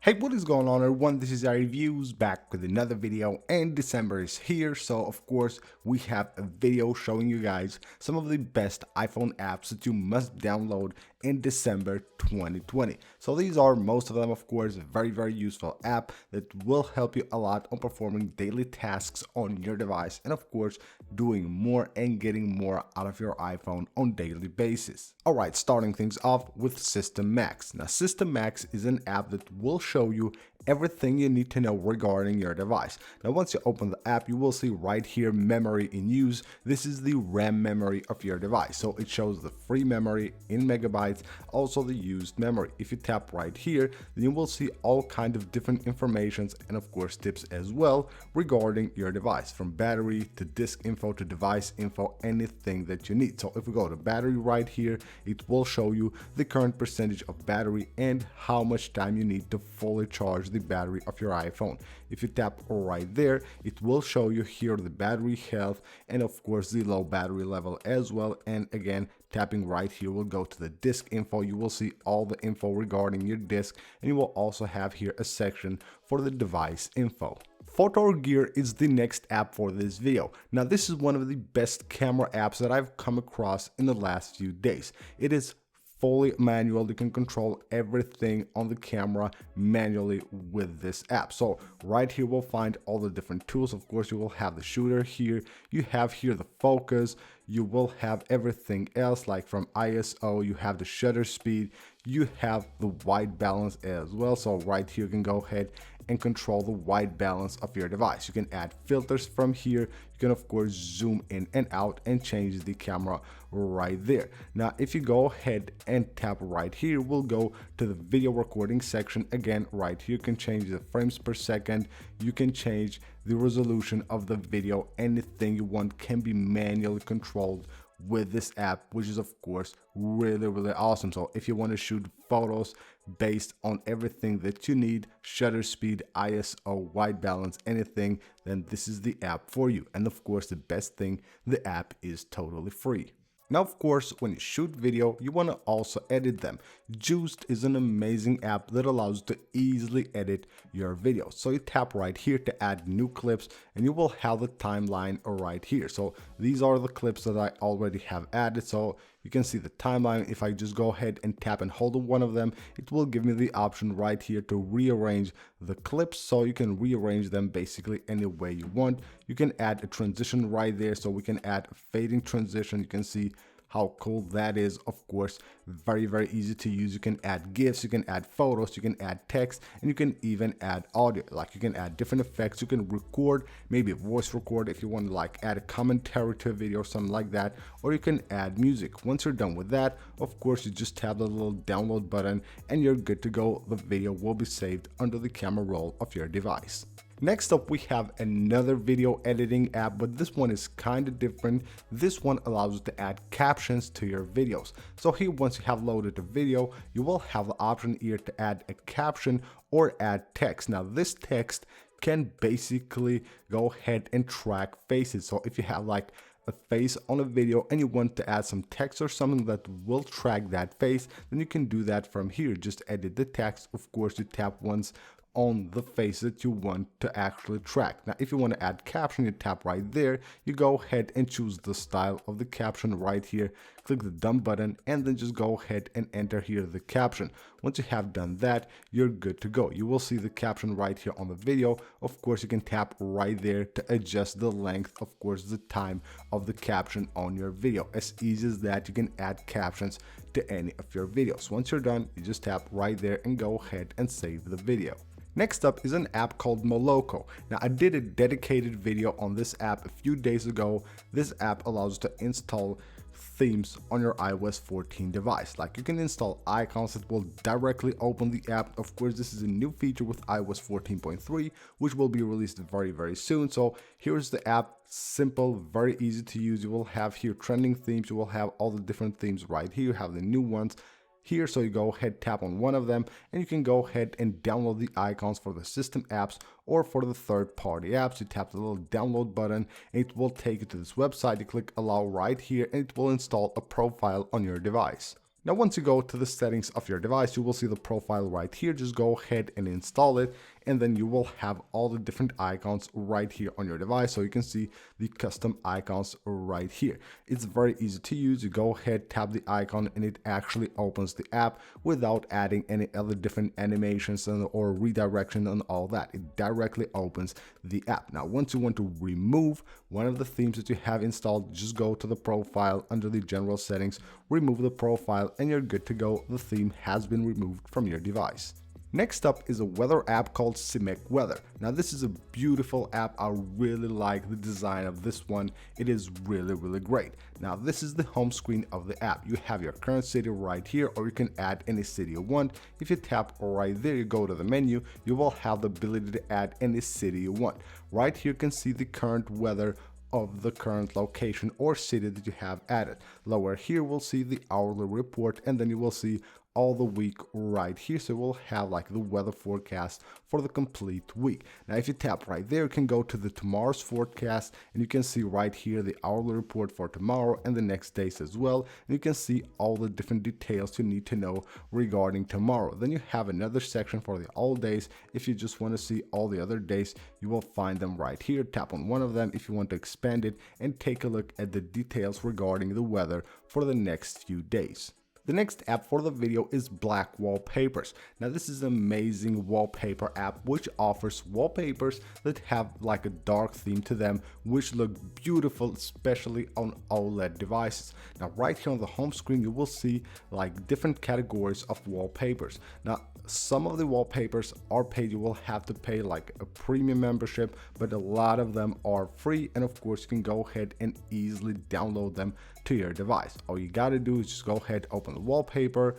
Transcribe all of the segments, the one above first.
Hey, what is going on everyone? This is our reviews back with another video, and December is here, so of course we have a video showing you guys some of the best iPhone apps that you must download in December 2020. So these are most of them, of course, very useful app that will help you a lot on performing daily tasks on your device, and of course doing more and getting more out of your iPhone on daily basis. Alright, starting things off with System Max. Now System Max is an app that will show you everything you need to know regarding your device. Now once you open the app, you will see right here memory in use. This is the RAM memory of your device, so it shows the free memory in megabytes, also the used memory. If you tap right here, then you will see all kind of different informations and of course tips as well regarding your device, from battery to disk info to device info, anything that you need. So if we go to battery right here, it will show you the current percentage of battery and how much time you need to fully charge the battery of your iPhone. If you tap right there, it will show you here the battery health and of course the low battery level as well. And again, tapping right here will go to the disk info. You will see all the info regarding your disk, and you will also have here a section for the device info. Photo Gear is the next app for this video. Now this is one of the best camera apps that I've come across in the last few days. It is fully manual. You can control everything on the camera manually with this app. So right here we'll find all the different tools. Of course you will have the shooter here, you have here the focus, you will have everything else like from ISO, you have the shutter speed, you have the white balance as well. So right here you can go ahead and control the white balance of your device. You can add filters from here. You can of course zoom in and out and change the camera right there. Now if you go ahead and tap right here, we'll go to the video recording section. Again, right here you can change the frames per second, you can change the resolution of the video. Anything you want can be manually controlled with this app, which is of course really awesome. So if you want to shoot photos based on everything that you need, shutter speed, ISO, white balance, anything, then this is the app for you. And of course the best thing, the app is totally free. Now, of course, when you shoot video, you want to also edit them. Juiced is an amazing app that allows you to easily edit your videos. So you tap right here to add new clips, and you will have the timeline right here. So these are the clips that I already have added. So you can see the timeline. If I just go ahead and tap and hold on one of them, it will give me the option right here to rearrange the clips. So you can rearrange them basically any way you want. You can add a transition right there. So we can add a fading transition. You can see how cool that is. Of course, very easy to use. You can add GIFs, you can add photos, you can add text, and you can even add audio. Like you can add different effects. You can record, maybe a voice record if you want to like add a commentary to a video or something like that, or you can add music. Once you're done with that, of course, you just tap the little download button and you're good to go. The video will be saved under the camera roll of your device. Next up, we have another video editing app, but this one is kind of different. This one allows you to add captions to your videos. So here, once you have loaded the video, you will have the option here to add a caption or add text. Now this text can basically go ahead and track faces. So if you have like a face on a video and you want to add some text or something that will track that face, then you can do that from here. Just edit the text. Of course, you tap once on the face that you want to actually track. Now if you want to add caption, you tap right there, you go ahead and choose the style of the caption right here, click the done button, and then just go ahead and enter here the caption. Once you have done that, you're good to go. You will see the caption right here on the video. Of course, you can tap right there to adjust the length, of course the time of the caption on your video. As easy as that, you can add captions to any of your videos. Once you're done, you just tap right there and go ahead and save the video. Next up is an app called Moloko. Now I did a dedicated video on this app a few days ago. This app allows you to install themes on your iOS 14 device. Like you can install icons that will directly open the app. Of course, this is a new feature with iOS 14.3, which will be released very soon. So here's the app. Simple, very easy to use. You will have here trending themes. You will have all the different themes right here. You have the new ones here, so you go ahead, tap on one of them, and you can go ahead and download the icons for the system apps or for the third-party apps. You tap the little download button, and it will take you to this website. You click allow right here, and it will install a profile on your device. Now, once you go to the settings of your device, you will see the profile right here. Just go ahead and install it, and then you will have all the different icons right here on your device. So you can see the custom icons right here. It's very easy to use. You go ahead, tap the icon, and it actually opens the app without adding any other different animations or redirection and all that. It directly opens the app. Now, once you want to remove one of the themes that you have installed, just go to the profile under the general settings, remove the profile, and you're good to go. The theme has been removed from your device. Next up is a weather app called Cemek Weather. Now this is a beautiful app. I really like the design of this one. It is really great. Now this is the home screen of the app. You have your current city right here, or you can add any city you want. If you tap right there, you go to the menu, you will have the ability to add any city you want. Right here you can see the current weather of the current location or city that you have added. Lower here we'll see the hourly report, and then you will see all the week right here. So we'll have like the weather forecast for the complete week. Now if you tap right there, you can go to the tomorrow's forecast, and you can see right here the hourly report for tomorrow and the next days as well, and you can see all the different details you need to know regarding tomorrow. Then you have another section for the all days. If you just want to see all the other days, you will find them right here. Tap on one of them if you want to expand it and take a look at the details regarding the weather for the next few days. The next app for the video is Black Wallpapers. Now this is an amazing wallpaper app which offers wallpapers that have like a dark theme to them, which look beautiful, especially on OLED devices. Now right here on the home screen you will see like different categories of wallpapers. Now some of the wallpapers are paid. You will have to pay like a premium membership, but a lot of them are free, and of course you can go ahead and easily download them to your device. All you gotta do is just go ahead, open the wallpaper,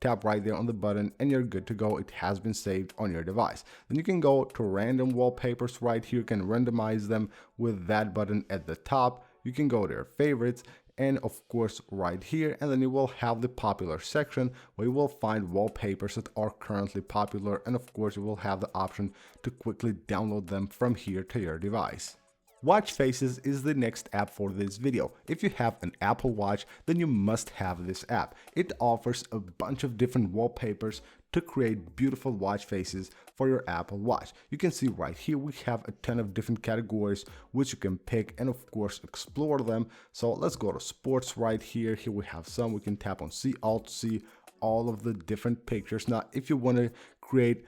tap right there on the button, and you're good to go. It has been saved on your device. Then you can go to random wallpapers right here. You can randomize them with that button at the top. You can go to your favorites, and of course right here, and then you will have the popular section where you will find wallpapers that are currently popular, and of course you will have the option to quickly download them from here to your device. Watch Faces is the next app for this video. If you have an Apple Watch, then you must have this app. It offers a bunch of different wallpapers to create beautiful watch faces for your Apple Watch. You can see right here we have a ton of different categories which you can pick and of course explore them. So let's go to sports right here. Here we have some. We can tap on see all to see all of the different pictures. Now if you want to create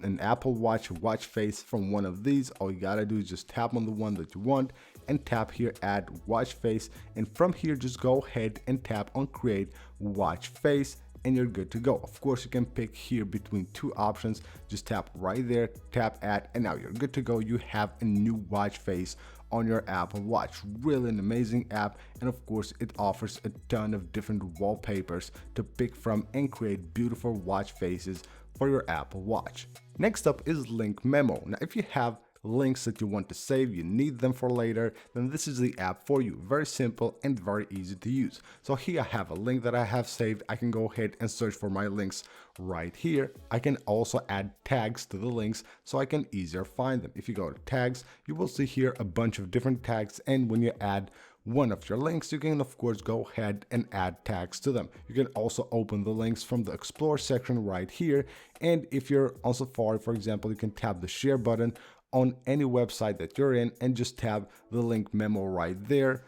an Apple Watch watch face from one of these, all you gotta do is just tap on the one that you want and tap here add watch face, and from here just go ahead and tap on create watch face, and you're good to go. Of course you can pick here between two options. Just tap right there, tap add, and now you're good to go. You have a new watch face on your Apple Watch. Really an amazing app, and of course it offers a ton of different wallpapers to pick from and create beautiful watch faces for your Apple Watch. Next up is Link Memo. Now if you have links that you want to save, you need them for later, then this is the app for you. Very simple and very easy to use. So here I have a link that I have saved. I can go ahead and search for my links right here. I can also add tags to the links so I can easier find them. If you go to tags, you will see here a bunch of different tags, and when you add one of your links, you can of course go ahead and add tags to them. You can also open the links from the explore section right here, and if you're on Safari, for example, you can tap the share button on any website that you're in and just tap the link memo right there,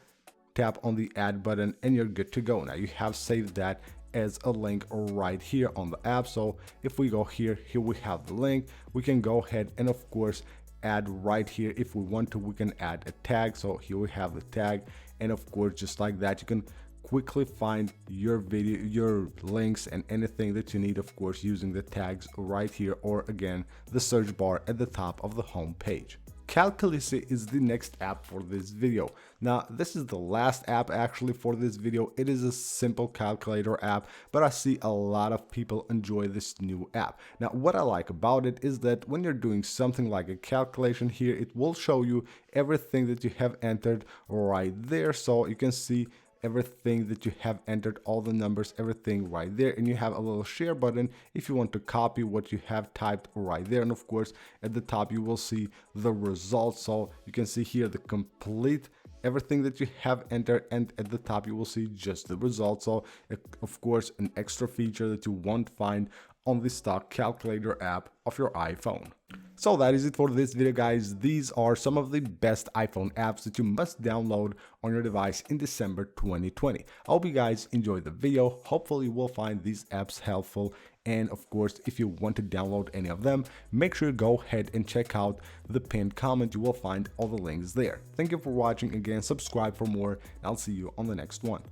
tap on the add button, and you're good to go. Now you have saved that as a link right here on the app. So if we go here we have the link. We can go ahead and of course add right here. If we want to, we can add a tag. So here we have the tag, and of course just like that you can quickly find your video, your links, and anything that you need, of course using the tags right here, or again the search bar at the top of the home page. Calculacy is the next app for this video. Now this is the last app actually for this video. It is a simple calculator app, but I see a lot of people enjoy this new app. Now what I like about it is that when you're doing something like a calculation here, it will show you everything that you have entered right there, so you can see everything that you have entered, all the numbers, everything right there, and you have a little share button if you want to copy what you have typed right there, and of course at the top you will see the results, so you can see here the complete everything that you have entered, and at the top you will see just the results. So of course, an extra feature that you won't find on the stock calculator app of your iPhone. So that is it for this video, guys. These are some of the best iPhone apps that you must download on your device in December 2020. I hope you guys enjoyed the video. Hopefully you will find these apps helpful, and of course, if you want to download any of them, make sure you go ahead and check out the pinned comment. You will find all the links there. Thank you for watching. Again, subscribe for more, and I'll see you on the next one.